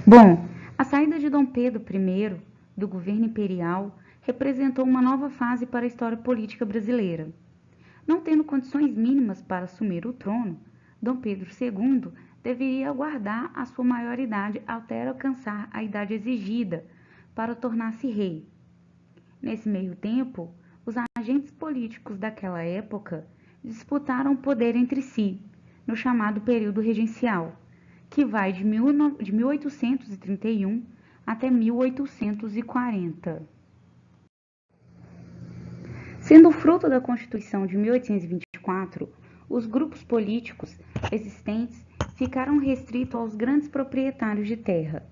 Bom, a saída de Dom Pedro I do governo imperial representou uma nova fase para a história política brasileira. Não tendo condições mínimas para assumir o trono, Dom Pedro II deveria aguardar a sua maioridade até alcançar a idade exigida para tornar-se rei. Nesse meio tempo, os agentes políticos daquela época disputaram o poder entre si, no chamado período regencial, que vai de 1831 até 1840. Sendo fruto da Constituição de 1824, os grupos políticos existentes ficaram restritos aos grandes proprietários de terra,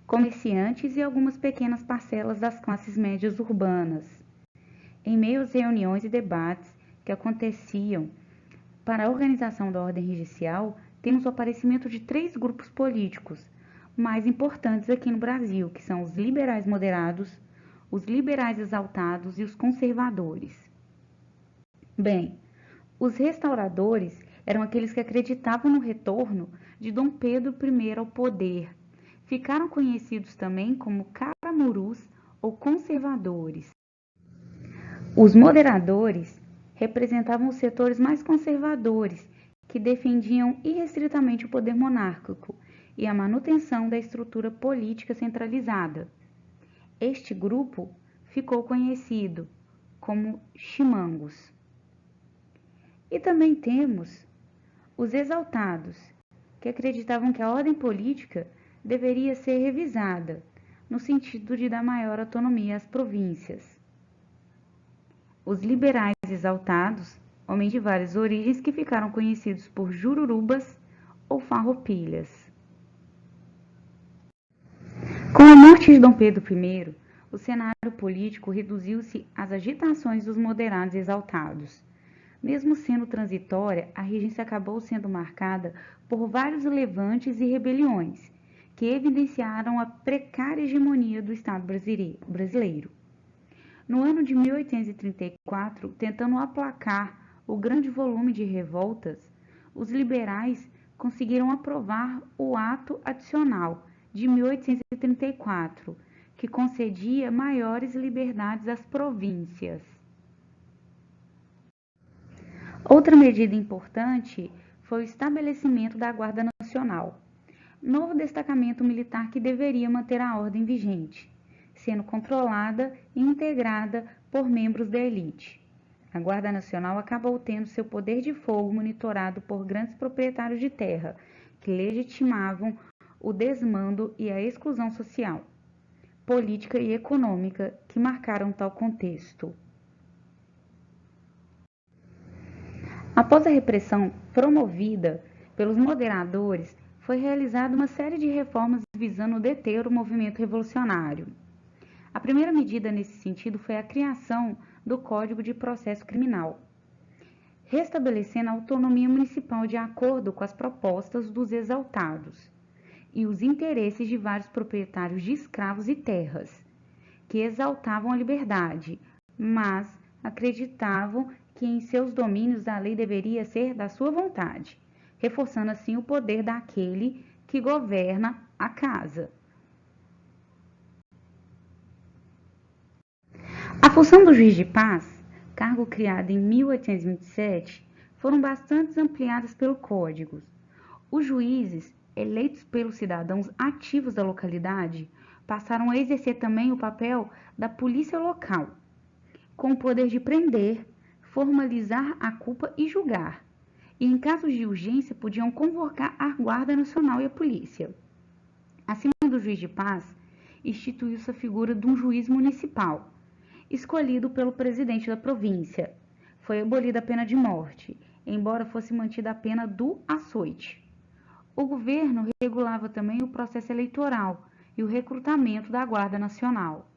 comerciantes e algumas pequenas parcelas das classes médias urbanas. Em meio às reuniões e debates que aconteciam para a organização da ordem regencial, temos o aparecimento de três grupos políticos mais importantes aqui no Brasil, que são os liberais moderados, os liberais exaltados e os conservadores. Bem, os restauradores eram aqueles que acreditavam no retorno de Dom Pedro I ao poder. Ficaram conhecidos também como caramurus ou conservadores. Os moderadores representavam os setores mais conservadores, que defendiam irrestritamente o poder monárquico e a manutenção da estrutura política centralizada. Este grupo ficou conhecido como chimangos. E também temos os exaltados, que acreditavam que a ordem política deveria ser revisada, no sentido de dar maior autonomia às províncias. Os liberais exaltados, homens de várias origens que ficaram conhecidos por jururubas ou farroupilhas. Com a morte de Dom Pedro I, o cenário político reduziu-se às agitações dos moderados exaltados. Mesmo sendo transitória, a regência acabou sendo marcada por vários levantes e rebeliões, que evidenciaram a precária hegemonia do Estado brasileiro. No ano de 1834, tentando aplacar o grande volume de revoltas, os liberais conseguiram aprovar o Ato Adicional de 1834, que concedia maiores liberdades às províncias. Outra medida importante foi o estabelecimento da Guarda Nacional, novo destacamento militar que deveria manter a ordem vigente, sendo controlada e integrada por membros da elite. A Guarda Nacional acabou tendo seu poder de fogo monitorado por grandes proprietários de terra, que legitimavam o desmando e a exclusão social, política e econômica que marcaram tal contexto. Após a repressão promovida pelos moderadores, foi realizada uma série de reformas visando deter o movimento revolucionário. A primeira medida nesse sentido foi a criação do Código de Processo Criminal, restabelecendo a autonomia municipal de acordo com as propostas dos exaltados e os interesses de vários proprietários de escravos e terras, que exaltavam a liberdade, mas acreditavam que em seus domínios a lei deveria ser da sua vontade, reforçando assim o poder daquele que governa a casa. A função do juiz de paz, cargo criado em 1827, foram bastante ampliadas pelo Código. Os juízes, eleitos pelos cidadãos ativos da localidade, passaram a exercer também o papel da polícia local, com o poder de prender, formalizar a culpa e julgar, e em casos de urgência podiam convocar a Guarda Nacional e a polícia. Acima do juiz de paz, instituiu-se a figura de um juiz municipal, escolhido pelo presidente da província. Foi abolida a pena de morte, embora fosse mantida a pena do açoite. O governo regulava também o processo eleitoral e o recrutamento da Guarda Nacional.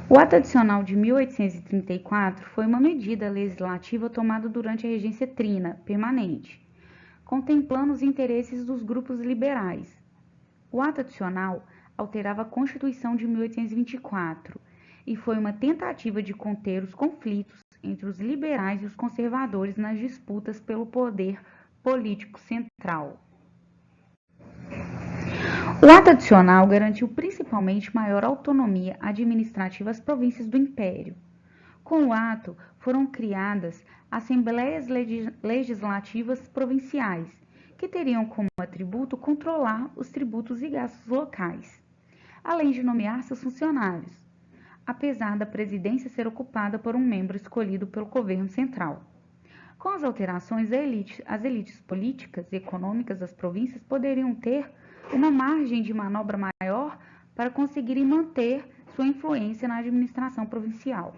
O Ato Adicional de 1834 foi uma medida legislativa tomada durante a regência trina permanente, contemplando os interesses dos grupos liberais. O Ato Adicional alterava a Constituição de 1824 e foi uma tentativa de conter os conflitos entre os liberais e os conservadores nas disputas pelo poder político central. O ato adicional garantiu principalmente maior autonomia administrativa às províncias do Império. Com o ato, foram criadas assembleias legislativas provinciais, que teriam como atributo controlar os tributos e gastos locais, além de nomear seus funcionários, apesar da presidência ser ocupada por um membro escolhido pelo governo central. Com as alterações, as elites políticas e econômicas das províncias poderiam ter uma margem de manobra maior para conseguirem manter sua influência na administração provincial.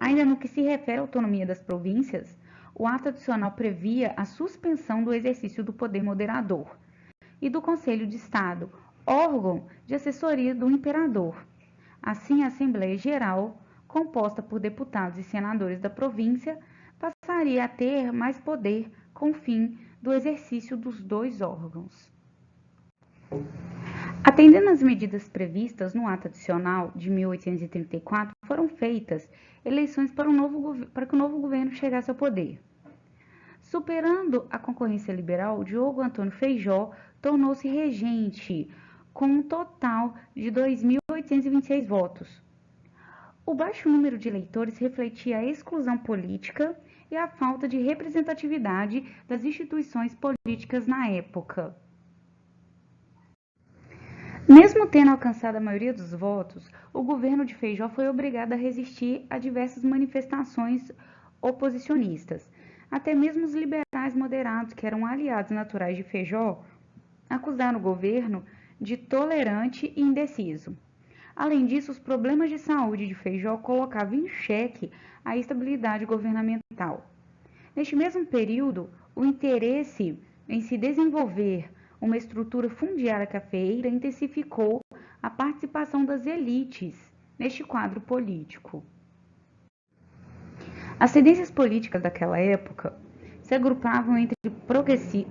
Ainda no que se refere à autonomia das províncias, o ato adicional previa a suspensão do exercício do poder moderador e do Conselho de Estado, órgão de assessoria do imperador. Assim, a Assembleia Geral, composta por deputados e senadores da província, passaria a ter mais poder com o fim do exercício dos dois órgãos. Atendendo às medidas previstas no ato adicional de 1834, foram feitas eleições para que o novo governo chegasse ao poder. Superando a concorrência liberal, Diogo Antônio Feijó tornou-se regente, com um total de 2.826 votos. O baixo número de eleitores refletia a exclusão política e a falta de representatividade das instituições políticas na época. Mesmo tendo alcançado a maioria dos votos, o governo de Feijó foi obrigado a resistir a diversas manifestações oposicionistas. Até mesmo os liberais moderados, que eram aliados naturais de Feijó, acusaram o governo de tolerante e indeciso. Além disso, os problemas de saúde de Feijó colocavam em xeque a estabilidade governamental. Neste mesmo período, o interesse em se desenvolver uma estrutura fundiária cafeeira intensificou a participação das elites neste quadro político. As tendências políticas daquela época se agrupavam entre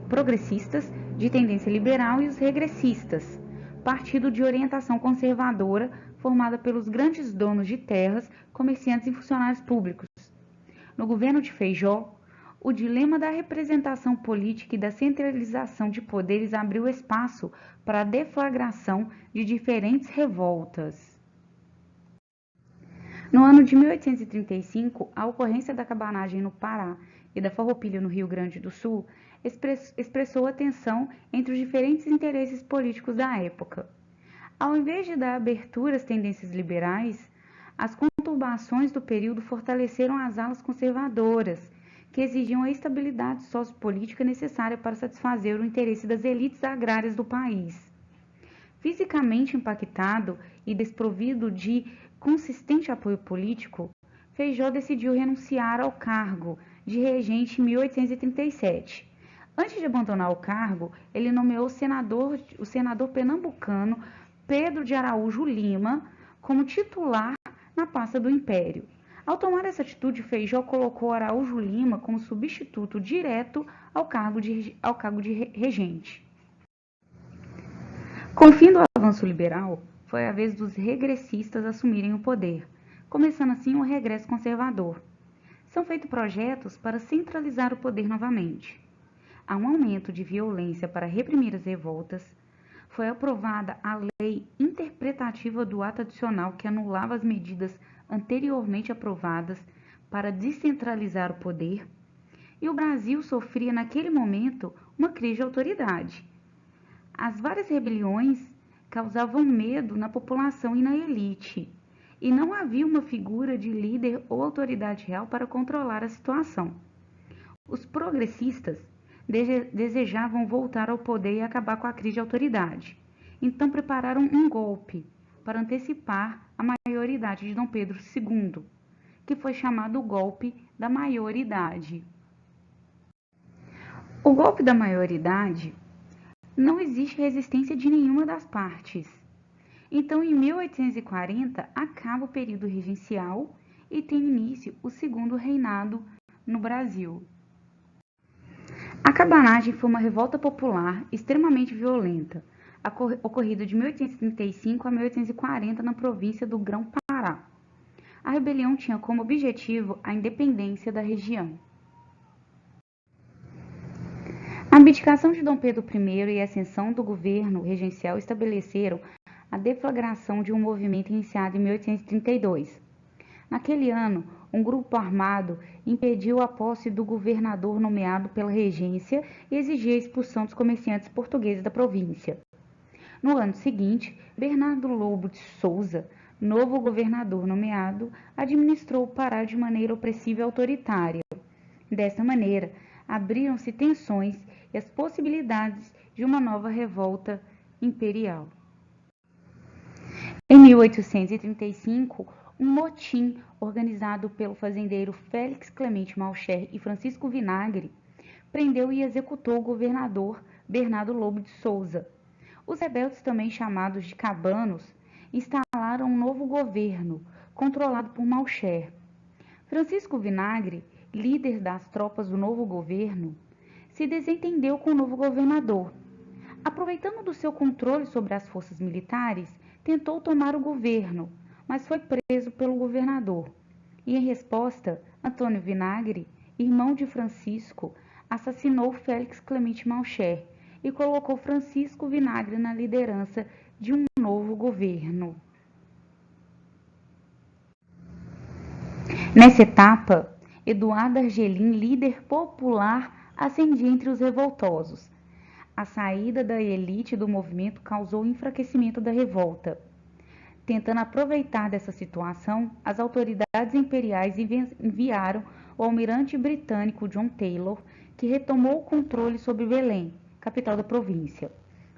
progressistas de tendência liberal e os regressistas, partido de orientação conservadora formada pelos grandes donos de terras, comerciantes e funcionários públicos. No governo de Feijó, o dilema da representação política e da centralização de poderes abriu espaço para a deflagração de diferentes revoltas. No ano de 1835, a ocorrência da cabanagem no Pará e da farroupilha no Rio Grande do Sul expressou a tensão entre os diferentes interesses políticos da época. Ao invés de dar abertura às tendências liberais, as conturbações do período fortaleceram as alas conservadoras, que exigiam a estabilidade sociopolítica necessária para satisfazer o interesse das elites agrárias do país. Fisicamente impactado e desprovido de consistente apoio político, Feijó decidiu renunciar ao cargo de regente em 1837. Antes de abandonar o cargo, ele nomeou o senador pernambucano Pedro de Araújo Lima como titular na pasta do Império. Ao tomar essa atitude, Feijó colocou Araújo Lima como substituto direto ao cargo de regente. Com o fim do avanço liberal, foi a vez dos regressistas assumirem o poder, começando assim o regresso conservador. São feitos projetos para centralizar o poder novamente. Há um aumento de violência para reprimir as revoltas. Foi aprovada a lei interpretativa do ato adicional que anulava as medidas anteriormente aprovadas para descentralizar o poder. E o Brasil sofria naquele momento uma crise de autoridade. As várias rebeliões causavam medo na população e na elite, e não havia uma figura de líder ou autoridade real para controlar a situação. Os progressistas desejavam voltar ao poder e acabar com a crise de autoridade. Então prepararam um golpe para antecipar a maioridade de Dom Pedro II, que foi chamado o golpe da maioridade. O golpe da maioridade não existe resistência de nenhuma das partes. Então, em 1840, acaba o período regencial e tem início o segundo reinado no Brasil. A cabanagem foi uma revolta popular extremamente violenta, ocorrida de 1835 a 1840 na província do Grão-Pará. A rebelião tinha como objetivo a independência da região. A abdicação de Dom Pedro I e a ascensão do governo regencial estabeleceram a deflagração de um movimento iniciado em 1832. Naquele ano, um grupo armado impediu a posse do governador nomeado pela regência e exigia a expulsão dos comerciantes portugueses da província. No ano seguinte, Bernardo Lobo de Souza, novo governador nomeado, administrou o Pará de maneira opressiva e autoritária. Dessa maneira, abriram-se tensões e as possibilidades de uma nova revolta imperial. Em 1835, um motim organizado pelo fazendeiro Félix Clemente Malcher e Francisco Vinagre prendeu e executou o governador Bernardo Lobo de Souza. Os rebeldes, também chamados de cabanos, instalaram um novo governo, controlado por Malcher. Francisco Vinagre, líder das tropas do novo governo, se desentendeu com o novo governador. Aproveitando do seu controle sobre as forças militares, tentou tomar o governo, mas foi preso pelo governador. E, em resposta, Antônio Vinagre, irmão de Francisco, assassinou Félix Clemente Malcher e colocou Francisco Vinagre na liderança de um novo governo. Nessa etapa, Eduardo Argelim, líder popular, ascendia entre os revoltosos. A saída da elite do movimento causou o enfraquecimento da revolta. Tentando aproveitar dessa situação, as autoridades imperiais enviaram o almirante britânico John Taylor, que retomou o controle sobre Belém, capital da província.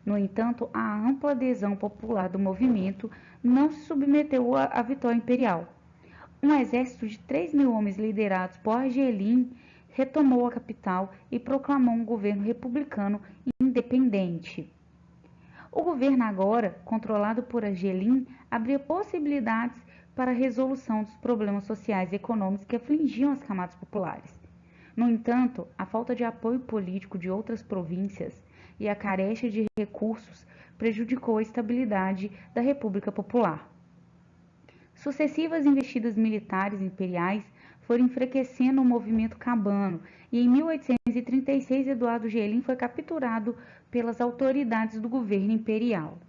No entanto, a ampla adesão popular do movimento não se submeteu à vitória imperial. Um exército de 3.000 homens liderados por Argelim retomou a capital e proclamou um governo republicano independente. O governo agora, controlado por Argelim, abria possibilidades para a resolução dos problemas sociais e econômicos que afligiam as camadas populares. No entanto, a falta de apoio político de outras províncias e a carência de recursos prejudicou a estabilidade da República Popular. Sucessivas investidas militares imperiais foram enfraquecendo o movimento cabano e em 1836 Eduardo Argelim foi capturado pelas autoridades do governo imperial.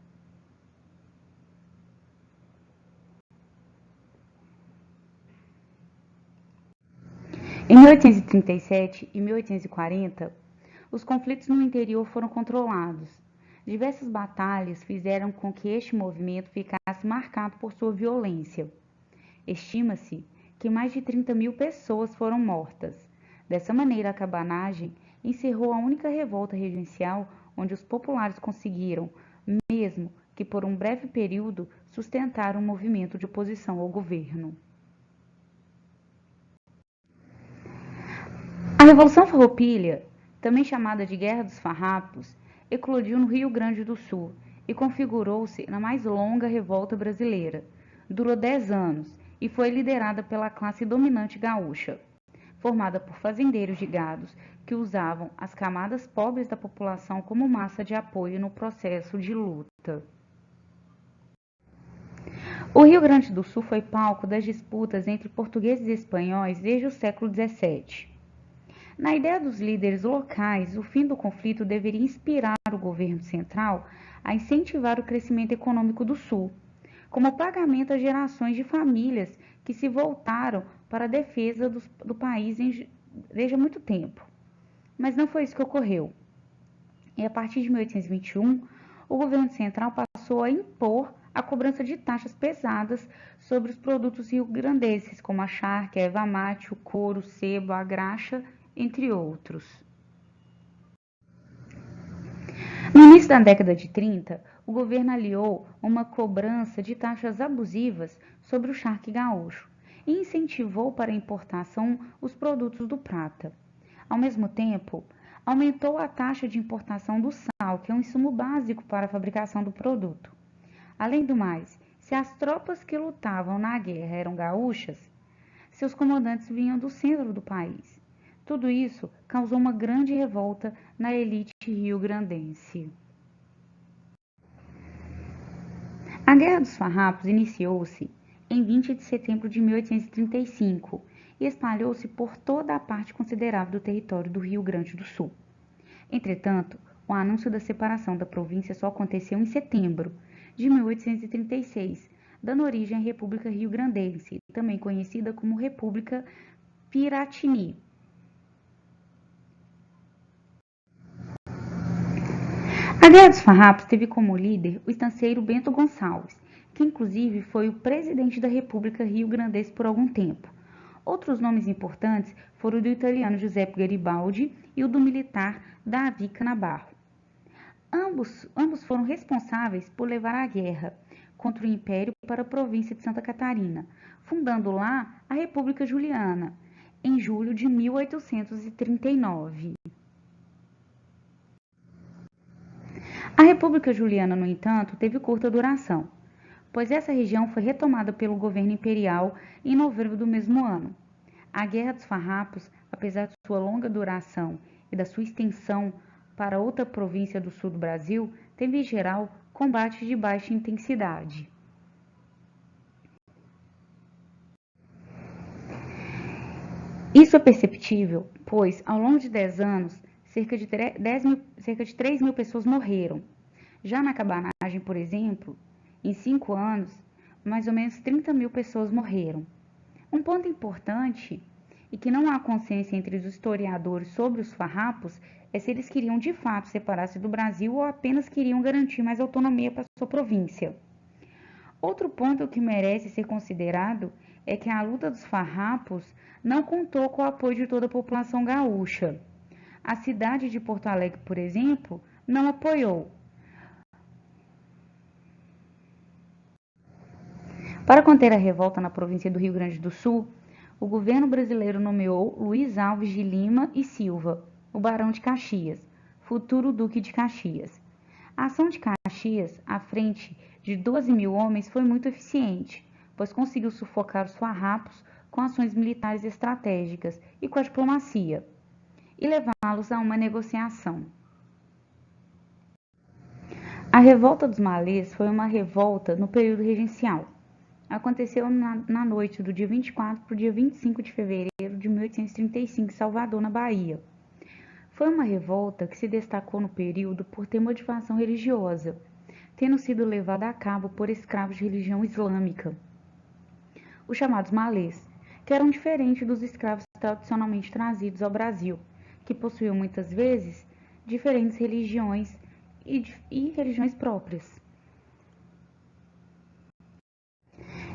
Em 1837 e 1840, os conflitos no interior foram controlados. Diversas batalhas fizeram com que este movimento ficasse marcado por sua violência. Estima-se que mais de 30.000 pessoas foram mortas. Dessa maneira, a cabanagem encerrou a única revolta regencial onde os populares conseguiram, mesmo que por um breve período, sustentar um movimento de oposição ao governo. A Revolução Farroupilha, também chamada de Guerra dos Farrapos, eclodiu no Rio Grande do Sul e configurou-se na mais longa revolta brasileira. Durou 10 anos e foi liderada pela classe dominante gaúcha, formada por fazendeiros de gados que usavam as camadas pobres da população como massa de apoio no processo de luta. O Rio Grande do Sul foi palco das disputas entre portugueses e espanhóis desde o século XVII. Na ideia dos líderes locais, o fim do conflito deveria inspirar o governo central a incentivar o crescimento econômico do Sul, como pagamento às gerações de famílias que se voltaram para a defesa do país desde há muito tempo. Mas não foi isso que ocorreu. E a partir de 1821, o governo central passou a impor a cobrança de taxas pesadas sobre os produtos rio-grandenses, como a charque, a erva mate, o couro, o sebo, a graxa, entre outros. No início da década de 30, o governo aliou uma cobrança de taxas abusivas sobre o charque gaúcho e incentivou para a importação os produtos do prata. Ao mesmo tempo, aumentou a taxa de importação do sal, que é um insumo básico para a fabricação do produto. Além do mais, se as tropas que lutavam na guerra eram gaúchas, seus comandantes vinham do centro do país. Tudo isso causou uma grande revolta na elite rio-grandense. A Guerra dos Farrapos iniciou-se em 20 de setembro de 1835 e espalhou-se por toda a parte considerável do território do Rio Grande do Sul. Entretanto, o anúncio da separação da província só aconteceu em setembro de 1836, dando origem à República Rio-Grandense, também conhecida como República Piratini. A Guerra dos Farrapos teve como líder o estanceiro Bento Gonçalves, que inclusive foi o presidente da República Rio-Grandense por algum tempo. Outros nomes importantes foram o do italiano Giuseppe Garibaldi e o do militar Davi Canabarro. Ambos foram responsáveis por levar a guerra contra o Império para a província de Santa Catarina, fundando lá a República Juliana, em julho de 1839. A República Juliana, no entanto, teve curta duração, pois essa região foi retomada pelo governo imperial em novembro do mesmo ano. A Guerra dos Farrapos, apesar de sua longa duração e da sua extensão para outra província do sul do Brasil, teve em geral combates de baixa intensidade. Isso é perceptível, pois ao longo de 10 anos, cerca de 3 mil pessoas morreram. Já na cabanagem, por exemplo, em 5 anos, mais ou menos 30 mil pessoas morreram. Um ponto importante e que não há consciência entre os historiadores sobre os farrapos é se eles queriam de fato separar-se do Brasil ou apenas queriam garantir mais autonomia para sua província. Outro ponto que merece ser considerado é que a luta dos farrapos não contou com o apoio de toda a população gaúcha. A cidade de Porto Alegre, por exemplo, não apoiou. Para conter a revolta na província do Rio Grande do Sul, o governo brasileiro nomeou Luiz Alves de Lima e Silva, o Barão de Caxias, futuro Duque de Caxias. A ação de Caxias, à frente de 12 mil homens, foi muito eficiente, pois conseguiu sufocar os farrapos com ações militares estratégicas e com a diplomacia, e levá-los a uma negociação. A Revolta dos Malês foi uma revolta no período regencial. Aconteceu na noite do dia 24 para o dia 25 de fevereiro de 1835, em Salvador, na Bahia. Foi uma revolta que se destacou no período por ter motivação religiosa, tendo sido levada a cabo por escravos de religião islâmica, os chamados malês, que eram diferentes dos escravos tradicionalmente trazidos ao Brasil, que possuíam muitas vezes diferentes religiões e religiões próprias.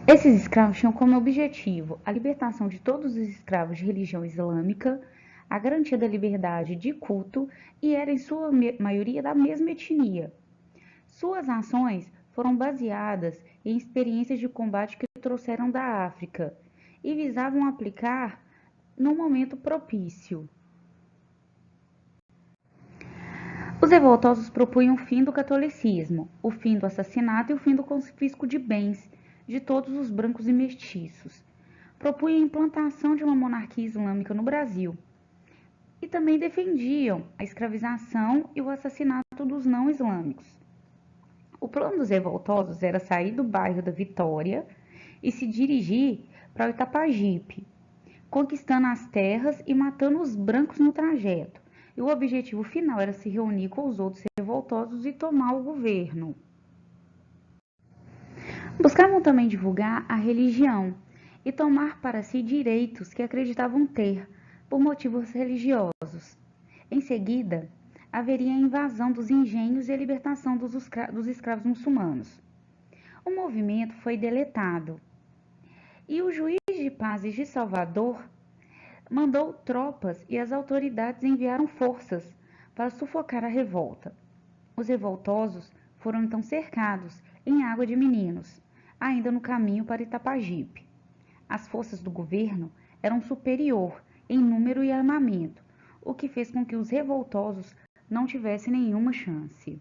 Esses escravos tinham como objetivo a libertação de todos os escravos de religião islâmica, a garantia da liberdade de culto e eram em sua maioria da mesma etnia. Suas ações foram baseadas em experiências de combate que trouxeram da África e visavam aplicar num momento propício. Os revoltosos propunham o fim do catolicismo, o fim do assassinato e o fim do confisco de bens de todos os brancos e mestiços. Propunham a implantação de uma monarquia islâmica no Brasil. E também defendiam a escravização e o assassinato dos não islâmicos. O plano dos revoltosos era sair do bairro da Vitória e se dirigir para o Itapajipe, conquistando as terras e matando os brancos no trajeto. E o objetivo final era se reunir com os outros revoltosos e tomar o governo. Buscavam também divulgar a religião e tomar para si direitos que acreditavam ter por motivos religiosos. Em seguida, haveria a invasão dos engenhos e a libertação dos escravos muçulmanos. O movimento foi deletado e o juiz de paz de Salvador mandou tropas e as autoridades enviaram forças para sufocar a revolta. Os revoltosos foram então cercados em Água de Meninos, ainda no caminho para Itapajipe. As forças do governo eram superior em número e armamento, o que fez com que os revoltosos não tivessem nenhuma chance.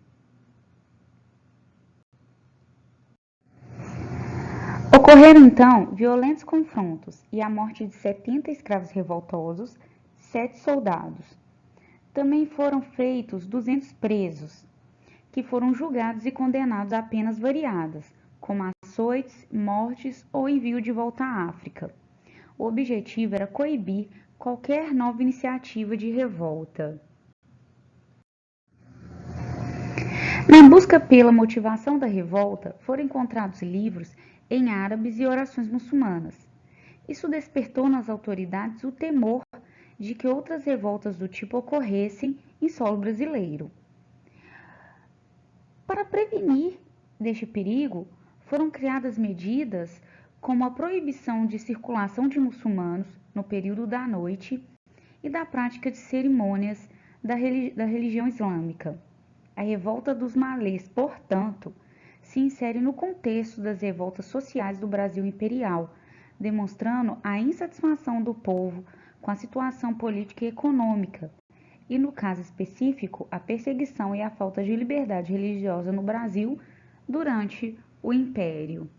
Ocorreram então violentos confrontos e a morte de 70 escravos revoltosos, 7 soldados. Também foram feitos 200 presos, que foram julgados e condenados a penas variadas, como açoites, mortes ou envio de volta à África. O objetivo era coibir qualquer nova iniciativa de revolta. Na busca pela motivação da revolta, foram encontrados livros em árabes e orações muçulmanas. Isso despertou nas autoridades o temor de que outras revoltas do tipo ocorressem em solo brasileiro. Para prevenir deste perigo, foram criadas medidas como a proibição de circulação de muçulmanos no período da noite e da prática de cerimônias da religião islâmica. A revolta dos malês, portanto, se insere no contexto das revoltas sociais do Brasil imperial, demonstrando a insatisfação do povo com a situação política e econômica, e no caso específico, a perseguição e a falta de liberdade religiosa no Brasil durante o Império.